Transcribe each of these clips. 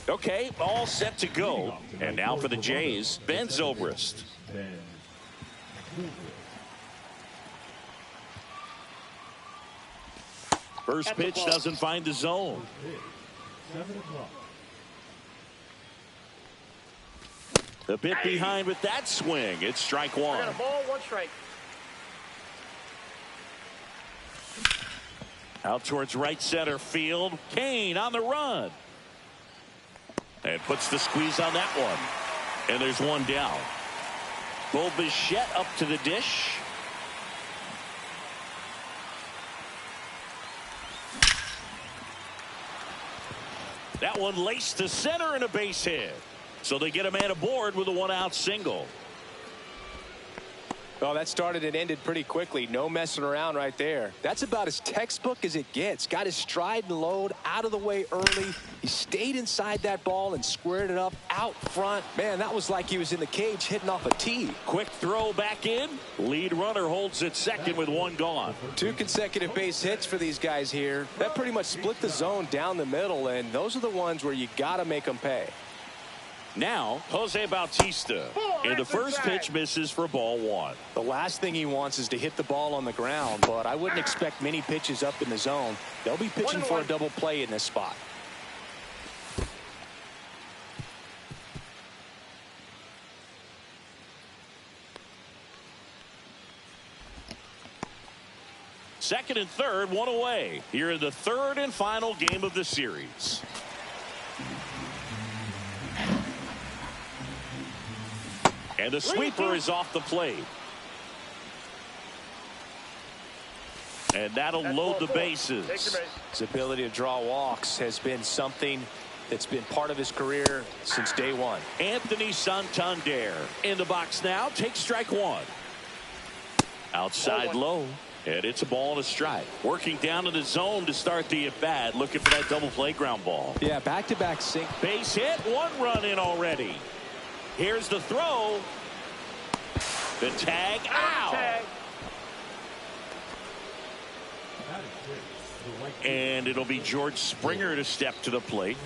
Okay, all set to go. And now for the Jays, Ben Zobrist. First pitch doesn't find the zone. A bit behind with that swing. It's strike one. I got a ball, one strike. Out towards right center field. Kane on the run. And puts the squeeze on that one. And there's one down. Bo Bichette up to the dish. That one laced to center and a base hit. So they get a man aboard with a one-out single. Well, that started and ended pretty quickly. No messing around right there. That's about as textbook as it gets. Got his stride and load out of the way early. He stayed inside that ball and squared it up out front. Man, that was like he was in the cage hitting off a tee. Quick throw back in. Lead runner holds at second with one gone. 2 consecutive base hits for these guys here. That pretty much split the zone down the middle, and those are the ones where you got to make them pay. Now, Jose Bautista. And the first pitch misses for ball 1. The last thing he wants is to hit the ball on the ground, but I wouldn't expect many pitches up in the zone. They'll be pitching for a double play in this spot. Second and third, one away. Here in the third and final game of the series. And the sweeper is off the plate. And that'll load the bases. His ability to draw walks has been something that's been part of his career since day one. Anthony Santander in the box now. Takes strike 1. Outside low. And it's a ball and a strike. Working down in the zone to start the at-bat. Looking for that double play ground ball. Yeah, back-to-back sink. Base hit. 1 run in already. Here's the throw. The tag. Ow! And it'll be George Springer to step to the plate.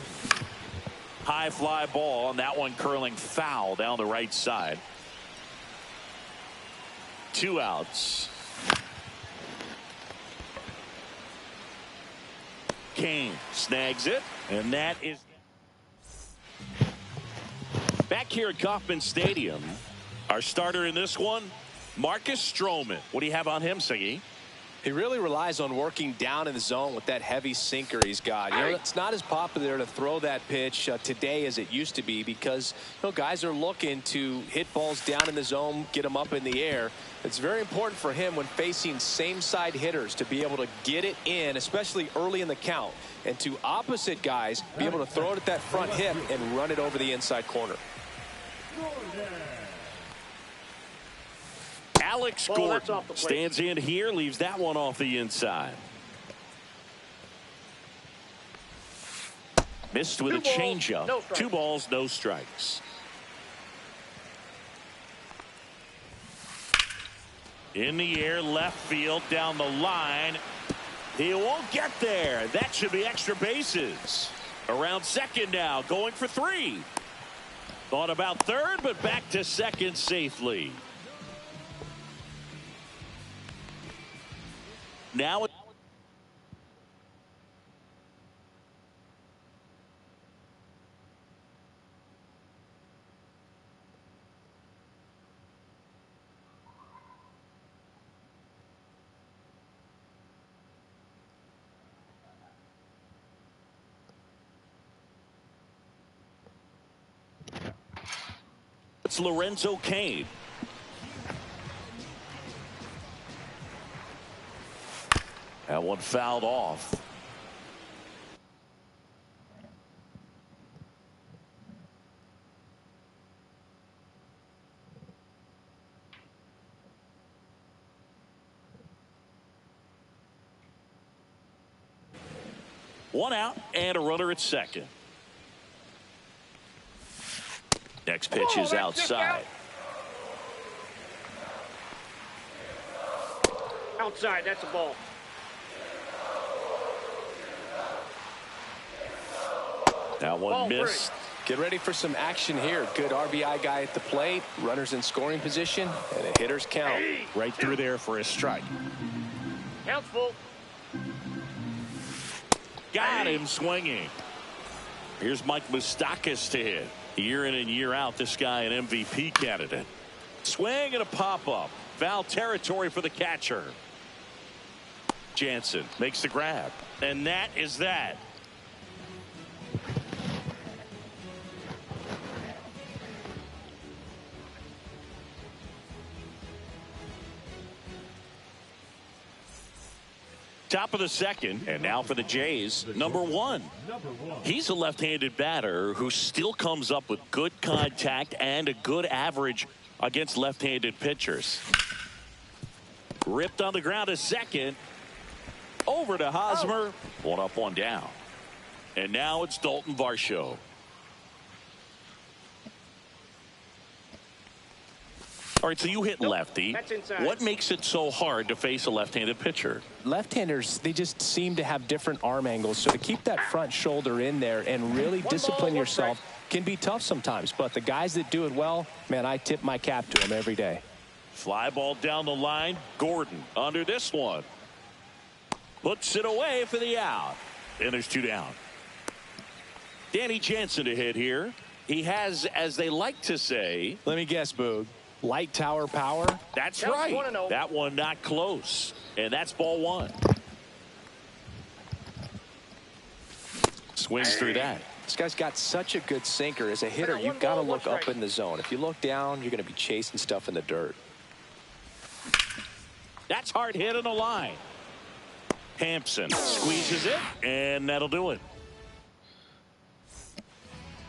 High fly ball, and that one curling foul down the right side. 2 outs. Kane snags it, and that is back here at Kauffman Stadium. Our starter in this one, Marcus Stroman. What do you have on him, Siggy? He really relies on working down in the zone with that heavy sinker he's got. You know, it's not as popular to throw that pitch today as it used to be because, you know, guys are looking to hit balls down in the zone, get them up in the air. It's very important for him when facing same side hitters to be able to get it in, especially early in the count, and to opposite guys be able to throw it at that front hip and run it over the inside corner. Alex Gordon stands in here, leaves that one off the inside. Missed with a changeup. No 2 balls, no strikes. In the air, left field, down the line. He won't get there. That should be extra bases. Around second now, going for 3. Thought about third, but back to second safely. Now it's Lorenzo Cain. That one fouled off. One out and a runner at second. Next pitch is outside. Outside, that's a ball. That one missed. Get ready for some action here. Good RBI guy at the plate. Runners in scoring position. And a hitter's count. Right through there for a strike. Count's full. Got him swinging. Here's Mike Moustakas to hit. Year in and year out, this guy an MVP candidate. Swing and a pop-up. Foul territory for the catcher. Jansen makes the grab. And that is that. Top of the second, and now for the Jays, number one. He's a left-handed batter who still comes up with good contact and a good average against left-handed pitchers. Ripped on the ground to second. Over to Hosmer. One up, one down. And now it's Dalton Varsho. All right, so you hit lefty. What makes it so hard to face a left-handed pitcher? Left-handers, they just seem to have different arm angles. So to keep that front shoulder in there and really discipline yourself can be tough sometimes. But the guys that do it well, man, I tip my cap to them every day. Fly ball down the line. Gordon under this one. Puts it away for the out. And there's two down. Danny Jansen to hit here. He has, as they like to say. Let me guess, Boog. Light tower power. That's right. That one not close. And that's ball one. Swings through that. This guy's got such a good sinker. As a hitter, you've got to look up in the zone. If you look down, you're going to be chasing stuff in the dirt. That's hard hit on the line. Hampson squeezes it, and that'll do it.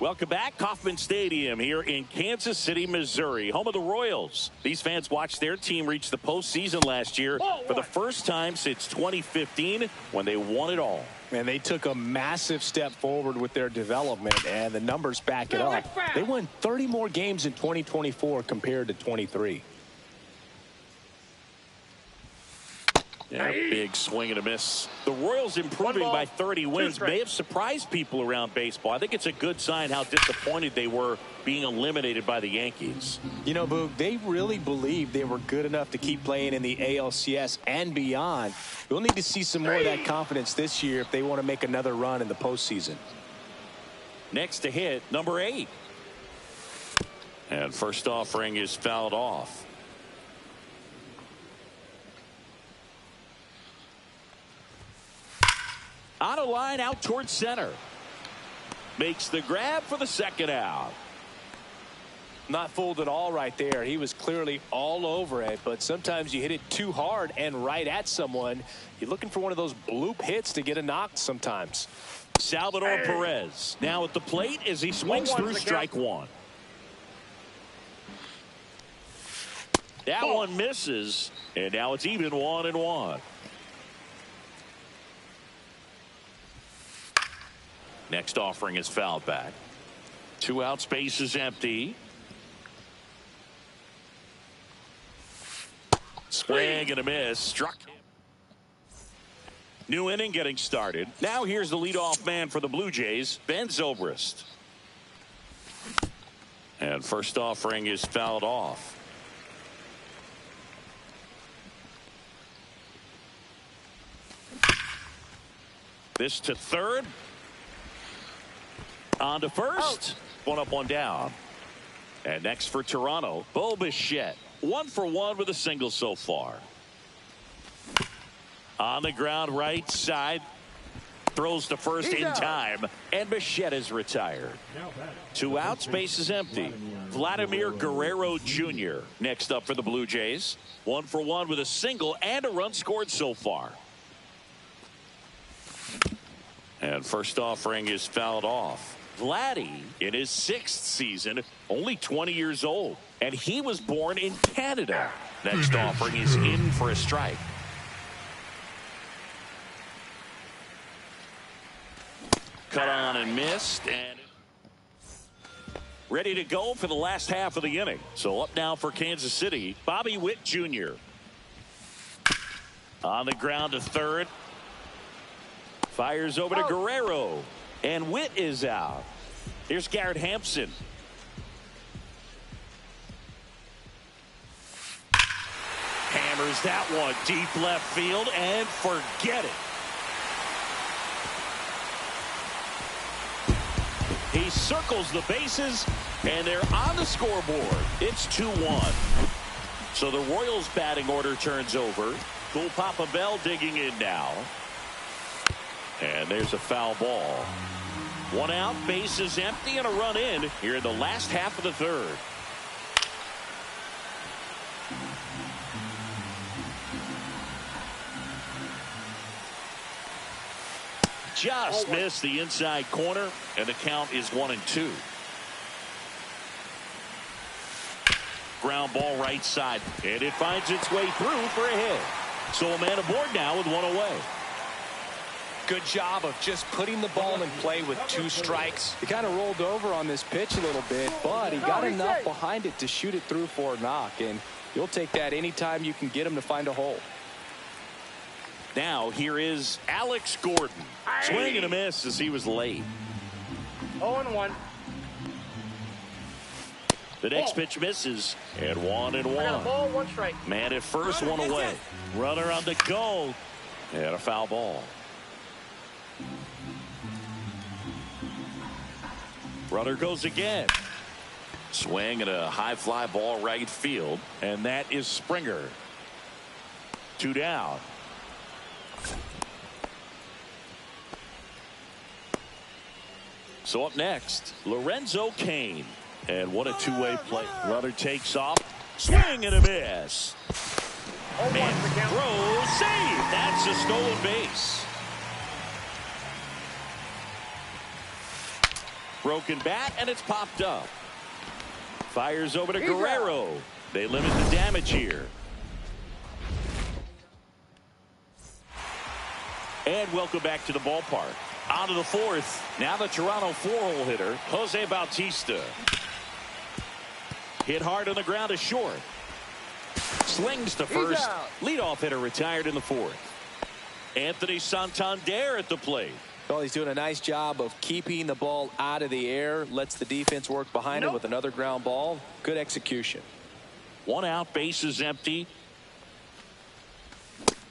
Welcome back. Kauffman Stadium here in Kansas City, Missouri, home of the Royals. These fans watched their team reach the postseason last year for the first time since 2015 when they won it all. And they took a massive step forward with their development, and the numbers back it up. They won 30 more games in 2024 compared to 23. Yeah, big swing and a miss. The Royals improving by 30 wins may have surprised people around baseball. I think it's a good sign how disappointed they were being eliminated by the Yankees. You know, Boog, they really believed they were good enough to keep playing in the ALCS and beyond. We'll need to see some more of that confidence this year if they want to make another run in the postseason. Next to hit, number 8. And first offering is fouled off. On a line out towards center. Makes the grab for the second out. Not fooled at all right there. He was clearly all over it, but sometimes you hit it too hard and right at someone. You're looking for one of those bloop hits to get a knock sometimes. Salvador Perez now at the plate as he swings through strike one. That one misses, and now it's even 1-1. Next offering is fouled back. 2 outs, base is empty. Swing and a miss. Struck him. New inning getting started. Now here's the leadoff man for the Blue Jays, Ben Zobrist. And first offering is fouled off. This to third. On to first. One up, one down. And next for Toronto, Bo Bichette. 1 for 1 with a single so far. On the ground right side. Throws to first in time. And Bichette is retired. 2 outs, base is empty. Vladimir Guerrero Jr. next up for the Blue Jays. 1 for 1 with a single and a run scored so far. And first offering is fouled off. Vladdy in his 6th season, only 20 years old, and he was born in Canada. Next offering is in for a strike. Cut on and missed, and ready to go for the last half of the inning. So up now for Kansas City, Bobby Witt Jr. On the ground to third. Fires over to Guerrero. And Witt is out. Here's Garrett Hampson. Hammers that one deep left field and forget it. He circles the bases and they're on the scoreboard. It's 2-1. So the Royals batting order turns over. Cool Papa Bell digging in now. And there's a foul ball. 1 out, base is empty, and a run in here in the last half of the third. Just missed the inside corner, and the count is 1-2. ground ball right side. And it finds its way through for a hit. So a man aboard now with one away. Good job of just putting the ball in play with 2 strikes. He kind of rolled over on this pitch a little bit, but he got enough behind it to shoot it through for a knock. And you'll take that anytime you can get him to find a hole. Now here is Alex Gordon. Swing and a miss as he was late. 0-1. The next pitch misses. And 1-1. I got a ball, 1 strike. Man at first, 1 away. Runner on the go. And a foul ball. Runner goes again. Swing and a high fly ball right field. And that is Springer. 2 down. So up next, Lorenzo Cain. And what a 2-way play. Runner takes off. Swing and a miss. And throws. Save. That's a stolen base. Broken bat, and it's popped up. Fires over to Guerrero. They limit the damage here. And welcome back to the ballpark. On to the 4th. Now the Toronto 4-hole hitter, Jose Bautista. Hit hard on the ground to short. Slings to first. Leadoff hitter retired in the 4th. Anthony Santander at the plate. Well, he's doing a nice job of keeping the ball out of the air. Lets the defense work behind him with another ground ball. Good execution. 1 out, bases empty.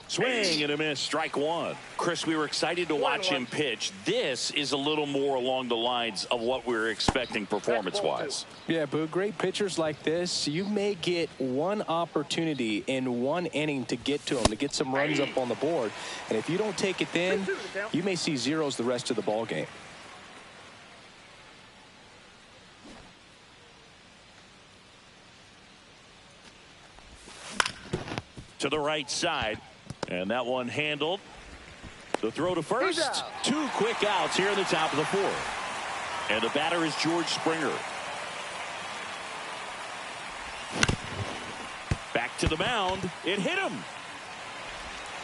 Swing and a miss, strike 1. Chris, we were excited to watch him pitch. This is a little more along the lines of what we were expecting performance-wise. Yeah, Boo, great pitchers like this, you may get one opportunity in 1 inning to get to them, to get some runs up on the board. And if you don't take it then, you may see zeros the rest of the ball game. To the right side. And that one handled. The throw to first. 2 quick outs here in the top of the 4th. And the batter is George Springer. Back to the mound. It hit him.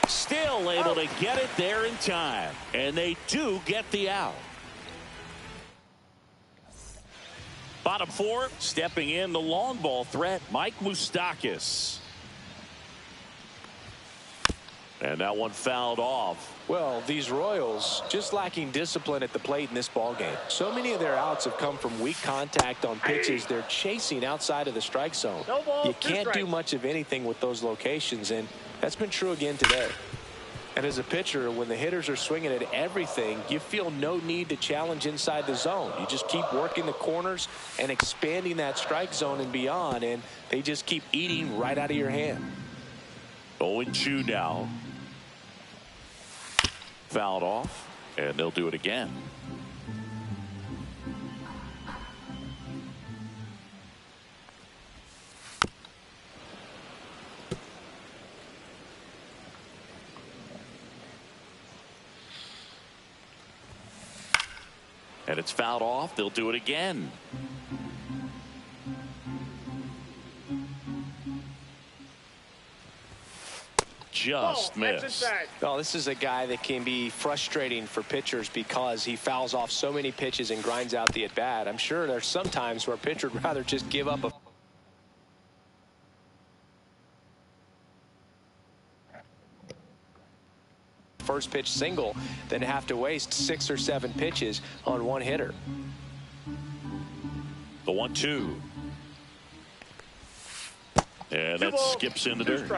Still able to get it there in time. And they do get the out. Bottom 4. Stepping in the long ball threat, Mike Moustakas. And that one fouled off. Well, these Royals just lacking discipline at the plate in this ball game. So many of their outs have come from weak contact on pitches they're chasing outside of the strike zone. You can't do much of anything with those locations, and that's been true again today. And as a pitcher, when the hitters are swinging at everything, you feel no need to challenge inside the zone. You just keep working the corners and expanding that strike zone and beyond, and they just keep eating right out of your hand. 0-2 now. Fouled off, and they'll do it again. And it's fouled off. They'll do it again. Just missed. Well, this is a guy that can be frustrating for pitchers because he fouls off so many pitches and grinds out the at-bat. I'm sure there's some times where a pitcher would rather just give up a first pitch single than have to waste 6 or 7 pitches on one hitter. The 1-2. And that skips in the dirt.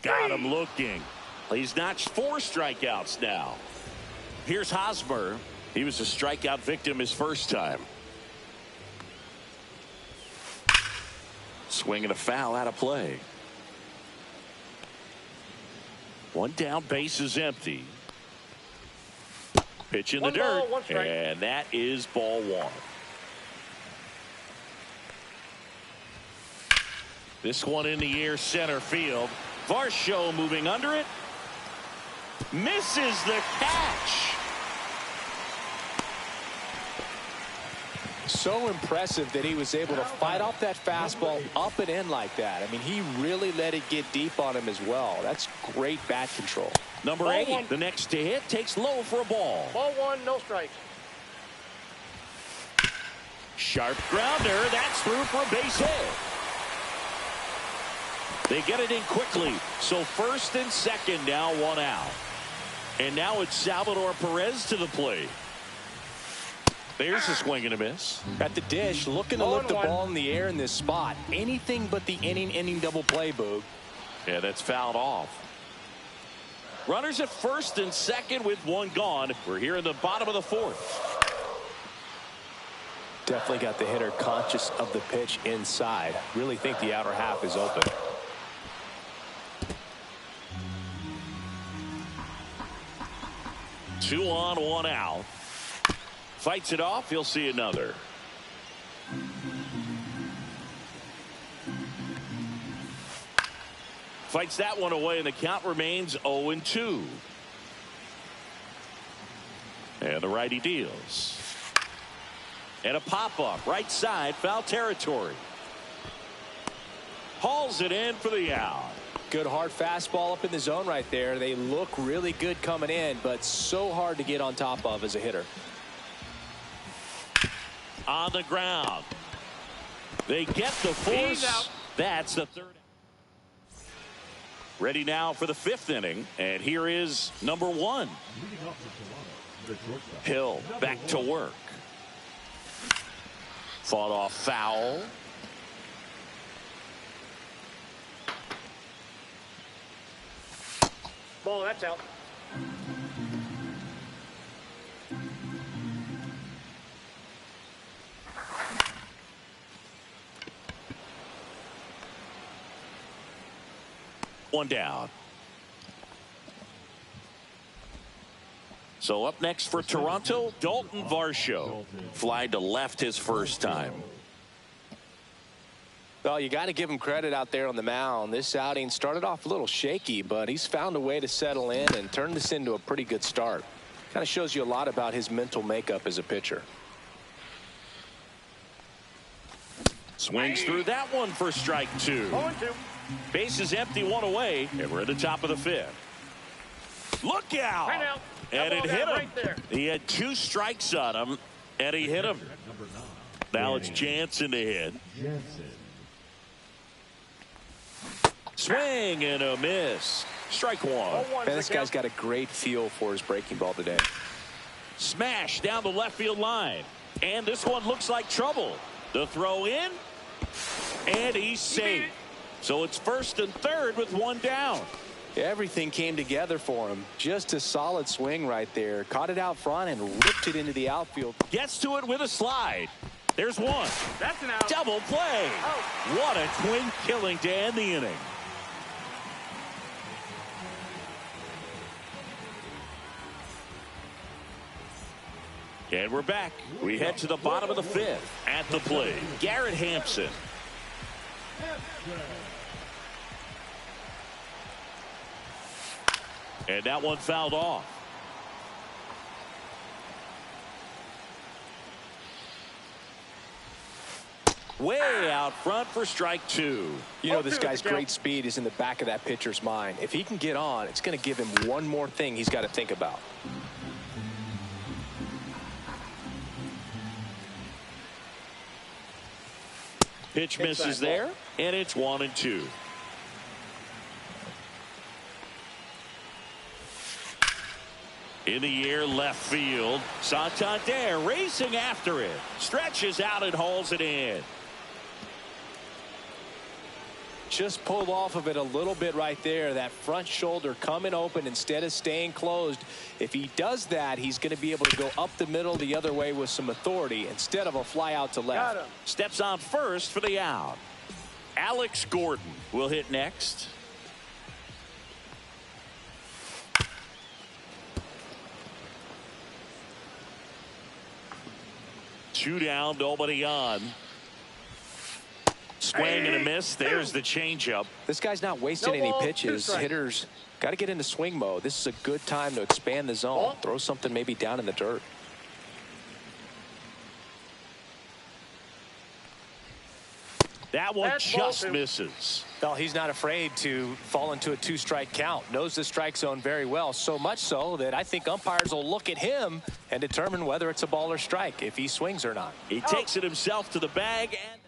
Got him looking. He's notched 4 strikeouts now. Here's Hosmer. He was a strikeout victim his first time. Swing and a foul out of play. 1 down, base is empty. Pitch in the dirt. And that is ball 1. This one in the air, center field. Varsho moving under it. Misses the catch. So impressive that he was able to fight off that fastball up and in like that. I mean, he really let it get deep on him as well. That's great bat control. Number Ball 8, one. the next to hit, takes low for a ball. Ball 1, no strikes. Sharp grounder. That's through for a base hit. They get it in quickly. So first and second now, 1 out. And now it's Salvador Perez to the plate. There's a swing and a miss. At the dish, looking to lift the ball in the air in this spot. Anything but the inning double play, Boog. Yeah, that's fouled off. Runners at first and second with 1 gone. We're here in the bottom of the 4th. Definitely got the hitter conscious of the pitch inside. Really think the outer half is open. Two on, 1 out. Fights it off. He'll see another. Fights that one away, and the count remains 0-2. And the righty deals. And a pop-up. Right side, foul territory. Hauls it in for the out. Good hard fastball up in the zone right there. They look really good coming in, but so hard to get on top of as a hitter. On the ground. They get the force. That's the 3rd. Ready now for the 5th inning. And here is number 1. Hill back to work. Fought off foul. Ball, that's out. One down. So up next for Toronto, Dalton Varsho. Fly to left his first time. Well, you got to give him credit out there on the mound. This outing started off a little shaky, but he's found a way to settle in and turn this into a pretty good start. Kind of shows you a lot about his mental makeup as a pitcher. Swings through that one for strike 2. 0-2. Base is empty, 1 away, and we're at the top of the 5th. Look out! Right out. And it hit him. Right there. He had 2 strikes on him, and he hit him. Now it's Jansen to hit. Swing and a miss. Strike 1. Man, this guy's got a great feel for his breaking ball today. Smash down the left field line. And this one looks like trouble. The throw in, and he's safe. So it's first and third with 1 down. Everything came together for him. Just a solid swing right there. Caught it out front and ripped it into the outfield. Gets to it with a slide. There's 1. That's an out. Double play. Oh. What a twin killing to end the inning. And we're back. We head to the bottom of the 5th. At the plate, Garrett Hampson. And that one fouled off. Way out front for strike 2. You know, this guy's great speed is in the back of that pitcher's mind. If he can get on, it's going to give him one more thing he's got to think about. Pitch misses there, and it's 1-2. In the air, left field. Santander racing after it. Stretches out and hauls it in. Just pulled off of it a little bit right there. That front shoulder coming open instead of staying closed. If he does that, he's going to be able to go up the middle the other way with some authority instead of a fly out to left. Steps on first for the out. Alex Gordon will hit next. Two down, nobody on. Swing and a miss. There's the changeup. This guy's not wasting any pitches. Hitters got to get into swing mode. This is a good time to expand the zone. Throw something maybe down in the dirt. That one That's just ball 2. misses. Well, he's not afraid to fall into a 2-strike count. Knows the strike zone very well. So much so that I think umpires will look at him and determine whether it's a ball or strike, if he swings or not. He takes it himself to the bag. And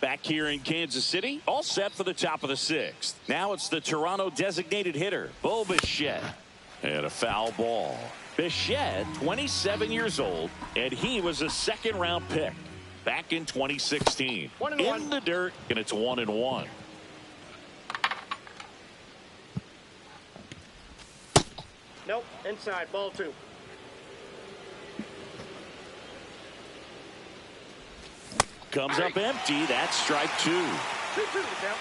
back here in Kansas City, all set for the top of the 6th. Now it's the Toronto designated hitter, Bo Bichette. And a foul ball. Bichette, 27 years old, and he was a 2nd-round pick back in 2016. 1-1. In the dirt, and it's 1-1. Nope. Inside. Ball 2. Comes up empty. That's strike 2. 2-2 the count.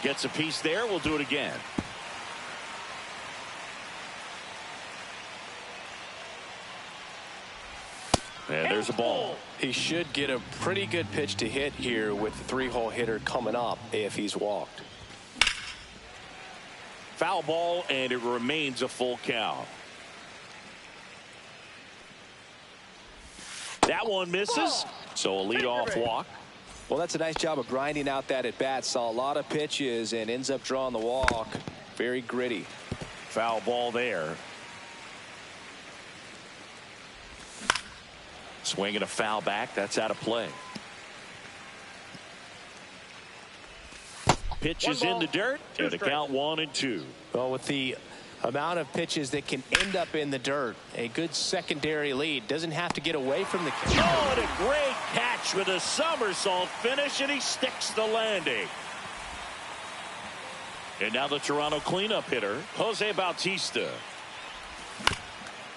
Gets a piece there. We'll do it again. And there's a ball. He should get a pretty good pitch to hit here with the 3-hole hitter coming up if he's walked. Foul ball, and it remains a full count. That one misses, so a leadoff walk. Well, that's a nice job of grinding out that at bat. Saw a lot of pitches and ends up drawing the walk. Very gritty. Foul ball there. Swinging a foul back. That's out of play. Pitches in the dirt, and the count 1-2. Well, with the amount of pitches that can end up in the dirt, a good secondary lead. Doesn't have to get away from the... Oh, and a great catch with a somersault finish, and he sticks the landing. And now the Toronto cleanup hitter, Jose Bautista.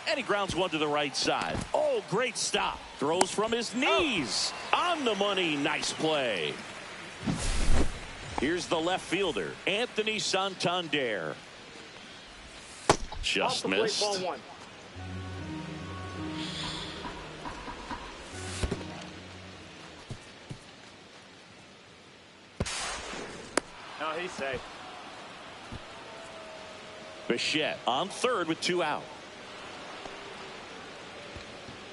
And he grounds one to the right side. Oh, great stop. Throws from his knees. On the money. Nice play. Here's the left fielder, Anthony Santander. Just missed. Ball 1. No, he's safe. Bichette on third with 2 out.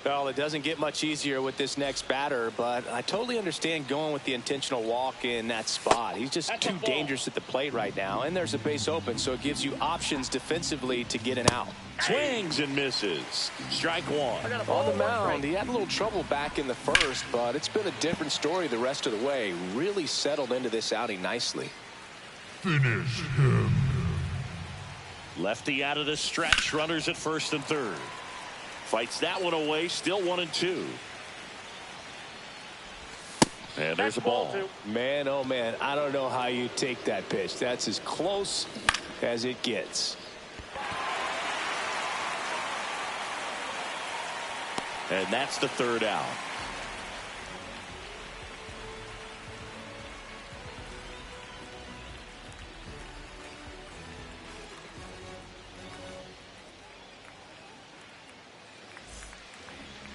Well, it doesn't get much easier with this next batter, but I totally understand going with the intentional walk in that spot. He's just too dangerous at the plate right now, and there's a base open, so it gives you options defensively to get an out. Swings and misses. Strike 1. On the mound, he had a little trouble back in the first, but it's been a different story the rest of the way. Really settled into this outing nicely. Finish him. Lefty out of the stretch. Runners at first and third. Fights that one away. Still 1-2. And there's a ball. Man, oh man, I don't know how you take that pitch. That's as close as it gets. And that's the 3rd out.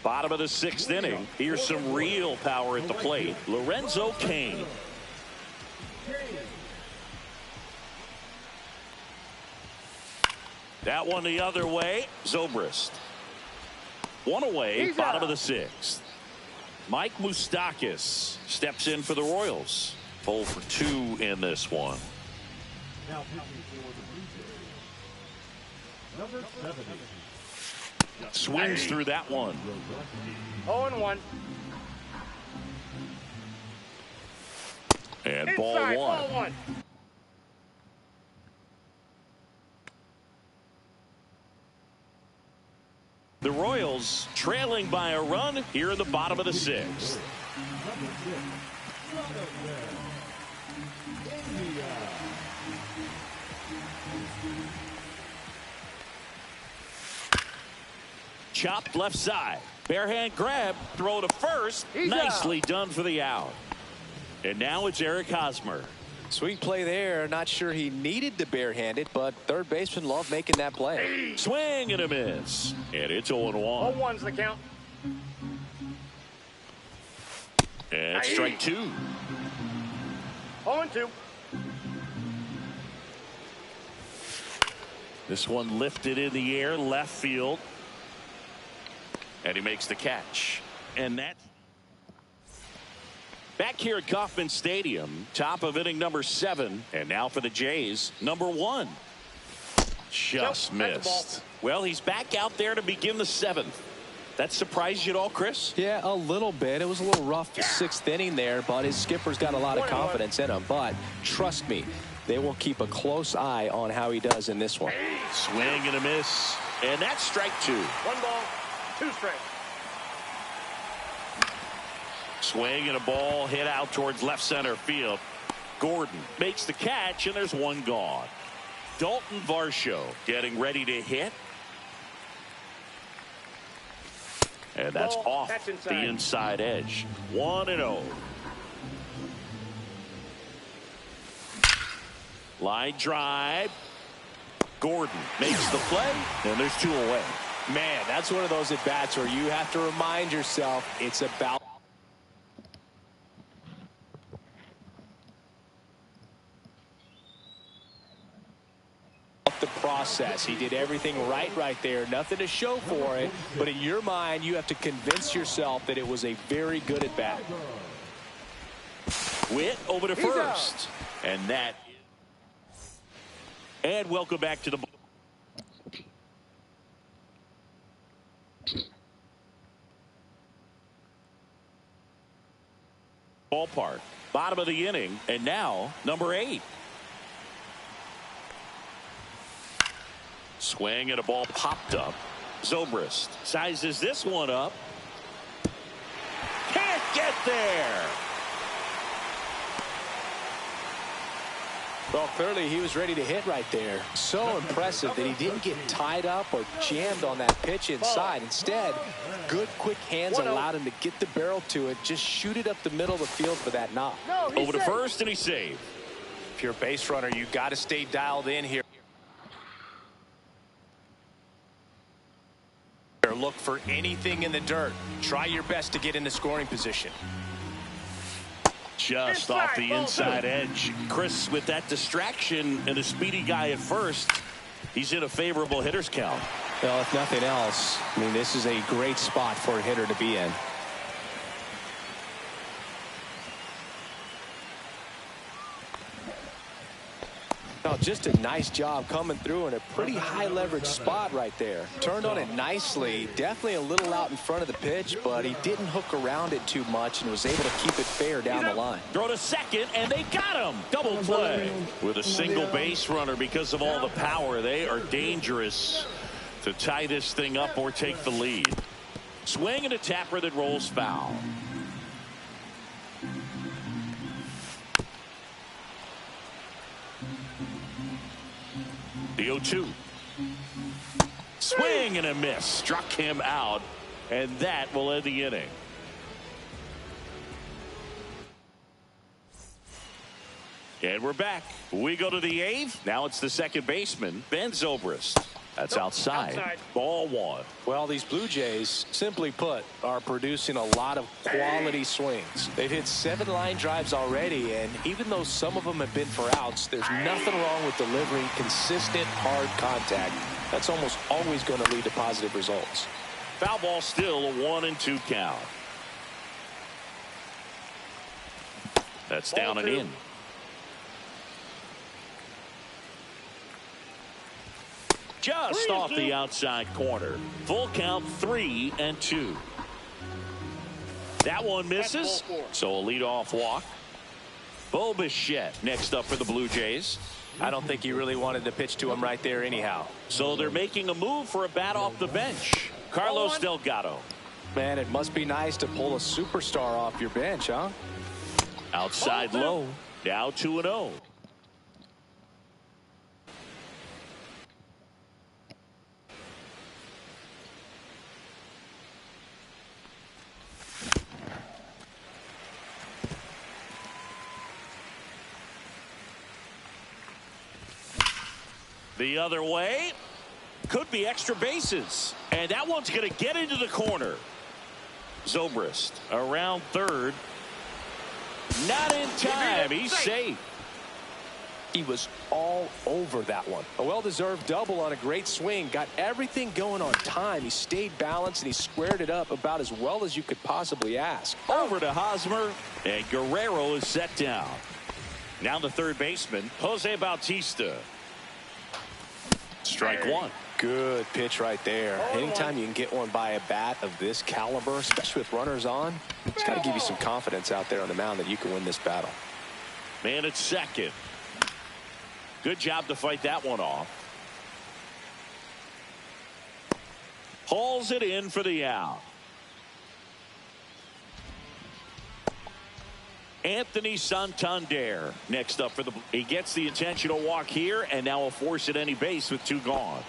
Bottom of the 6th inning. Here's some real power at the plate. Lorenzo Cain. That one the other way. Zobrist. One away. Bottom of the 6th. Mike Moustakas steps in for the Royals. 0 for 2 in this one. Now pitching for the Blue Jays, number 70. Swings through that one. 0-1. And ball Inside, 1. ball 1. The Royals trailing by a run here in the bottom of the 6th. Chopped left side. Barehand grab. Throw to first. Nicely done for the out. And now it's Eric Hosmer. Sweet play there. Not sure he needed to barehanded, but third baseman loved making that play. Swing and a miss. And it's 0-1. 0-1's the count. And strike 2. 0-2. This one lifted in the air, left field. And he makes the catch. And that's back here at Kauffman Stadium, top of inning number 7. And now for the Jays, number 1. Just missed. Well, he's back out there to begin the 7th. That surprised you at all, Chris? Yeah, a little bit. It was a little rough the 6th inning there, but his skipper's got a lot of confidence in him. But trust me, they will keep a close eye on how he does in this one. Swing and a miss. And that's strike 2. 1 ball, 2 strikes. Swing and a ball hit out towards left center field. Gordon makes the catch, and there's 1 gone. Dalton Varsho getting ready to hit. And that's off the inside edge. 1-0. Line drive. Gordon makes the play, and there's 2 away. Man, that's one of those at-bats where you have to remind yourself it's about the process. He did everything right there. Nothing to show for it, but in your mind, you have to convince yourself that it was a very good at-bat. Witt over to first. And that. And welcome back to the ballpark. Bottom of the inning, and now number 8. Swing and a ball popped up. Zobrist sizes this one up. Can't get there. Well, clearly he was ready to hit right there. So impressive that he didn't get tied up or jammed on that pitch inside. Instead, good quick hands allowed him to get the barrel to it, just shoot it up the middle of the field for that knock. Over to first, and he saved. If you're a base runner, you got to stay dialed in here. Look for anything in the dirt. Try your best to get into scoring position. Just off the inside edge. Chris, with that distraction and a speedy guy at first, he's in a favorable hitter's count. Well, if nothing else, I mean, this is a great spot for a hitter to be in. Now, just a nice job coming through in a pretty high leverage spot right there. Turned on it nicely. Definitely a little out in front of the pitch, but he didn't hook around it too much and was able to keep it fair down the line. Throw to second, and they got him. Double play. With a single base runner, because of all the power, they are dangerous to tie this thing up or take the lead. Swing and a tapper that rolls foul. The 0-2. Swing and a miss. Struck him out, and that will end the inning. And we're back. We go to the 8th. Now it's the second baseman, Ben Zobrist. That's outside. Ball 1. Well, these Blue Jays, simply put, are producing a lot of quality swings. They've hit 7 line drives already, and even though some of them have been for outs, there's nothing wrong with delivering consistent, hard contact. That's almost always going to lead to positive results. Foul ball, still a 1-2 count. That's down and in. Just off the outside corner. Full count, 3-2. That one misses, so a leadoff walk. Bo Bichette next up for the Blue Jays. I don't think he really wanted to pitch to him right there anyhow. So they're making a move for a bat off the bench. Carlos Delgado. Man, it must be nice to pull a superstar off your bench, huh? Outside low. Now 2-0. The other way. Could be extra bases. And that one's going to get into the corner. Zobrist around third. Not in time. He's safe. He was all over that one. A well-deserved double on a great swing. Got everything going on time. He stayed balanced, and he squared it up about as well as you could possibly ask. Over to Hosmer, and Guerrero is set down. Now the third baseman, Jose Bautista. Strike one. Good pitch right there. Anytime you can get one by a bat of this caliber, especially with runners on, it's got to give you some confidence out there on the mound that you can win this battle. Man at second. Good job to fight that one off. Hauls it in for the out. Anthony Santander next up for the. He gets the intentional walk here, and now a force at any base with two gone.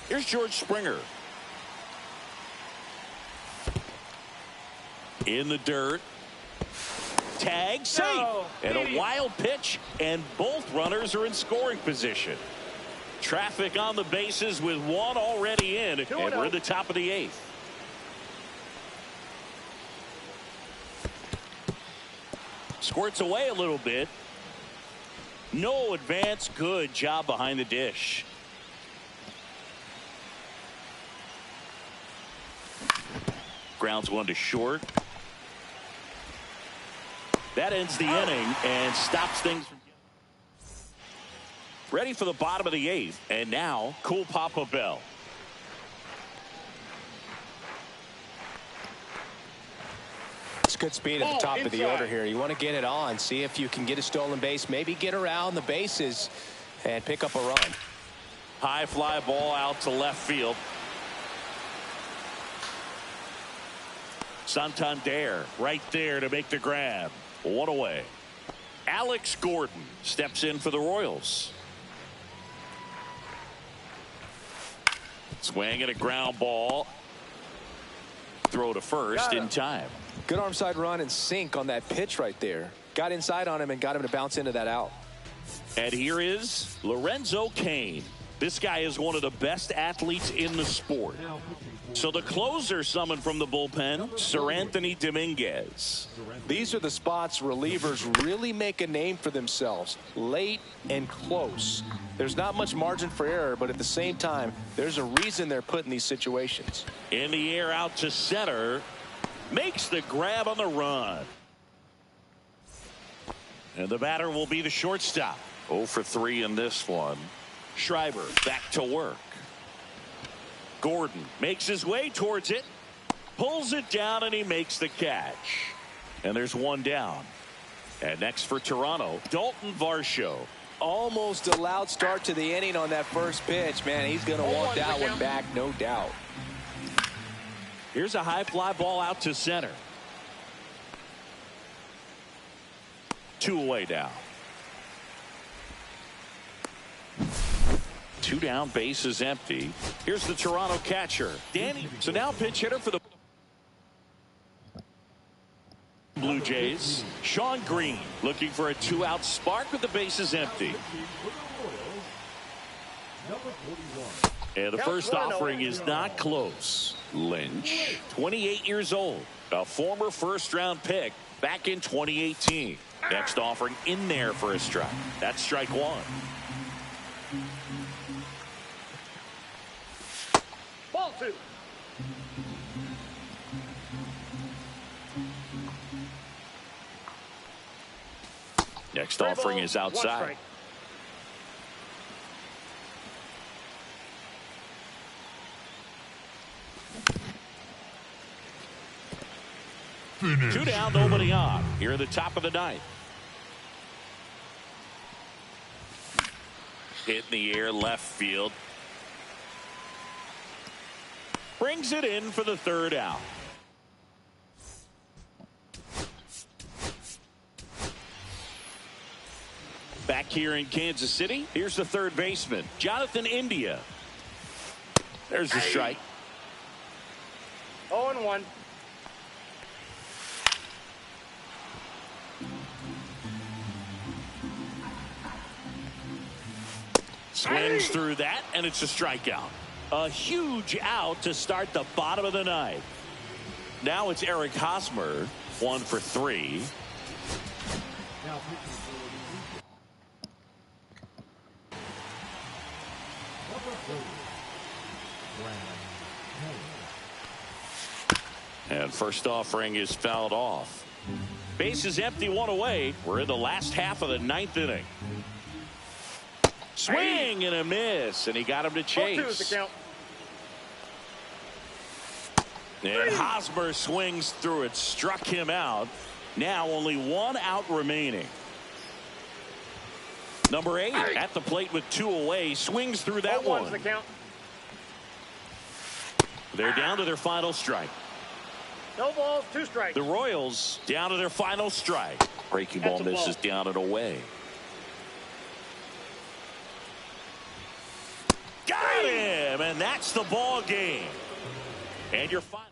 Here's George Springer. In the dirt. Tag, safe, and a wild pitch, and both runners are in scoring position. Traffic on the bases with one already in, and we're at the top of the eighth. Squirts away a little bit. No advance. Good job behind the dish. Grounds one to short. That ends the inning and stops things from ready for the bottom of the eighth. And now, Cool Papa Bell. It's good speed at the top of the order here. You want to get it on, see if you can get a stolen base, maybe get around the bases and pick up a run. High fly ball out to left field. Santander right there to make the grab. One away. Alex Gordon steps in for the Royals. Swing at a ground ball. Throw to first in time. Good arm side run and sink on that pitch right there. Got inside on him and got him to bounce into that out. And here is Lorenzo Cain. This guy is one of the best athletes in the sport. So the closer summoned from the bullpen, Sir Anthony Dominguez. These are the spots relievers really make a name for themselves. Late and close. There's not much margin for error, but at the same time, there's a reason they're put in these situations. In the air out to center. Makes the grab on the run. And the batter will be the shortstop. 0 for 3 in this one. Schreiber back to work. Gordon makes his way towards it. Pulls it down, and he makes the catch. And there's one down. And next for Toronto, Dalton Varsho. Almost a loud start to the inning on that first pitch. Man, he's going to want that one back, no doubt. Here's a high fly ball out to center. 2 away now. 2 down, base is empty. Here's the Toronto catcher, Danny. So now pinch hitter for the Blue Jays, Sean Green, looking for a 2-out spark with the bases empty. And the first offering is not close. Lynch, 28 years old, a former first-round pick back in 2018. Next offering in there for a strike. That's strike one. Ball 2. Next offering is outside. Finish 2 down, nobody on. Here at the top of the ninth. Hit in the air, left field. Brings it in for the 3rd out. Back here in Kansas City, here's the third baseman, Jonathan India. There's the strike. 0-1. Swings through that, and it's a strikeout. A huge out to start the bottom of the ninth. Now it's Eric Hosmer, 1 for 3. And first offering is fouled off. Base is empty, one away. We're in the last half of the ninth inning. Swing and a miss, and he got him to chase. 2 is the count. And Hosmer swings through it, struck him out. Now only 1 out remaining. Number 8 at the plate with 2 away, swings through that 1 one. the count. They're down to their final strike. No balls, 2 strikes. The Royals down to their final strike. Breaking ball That's a misses ball. down and away. Got him, and that's the ball game. And your final.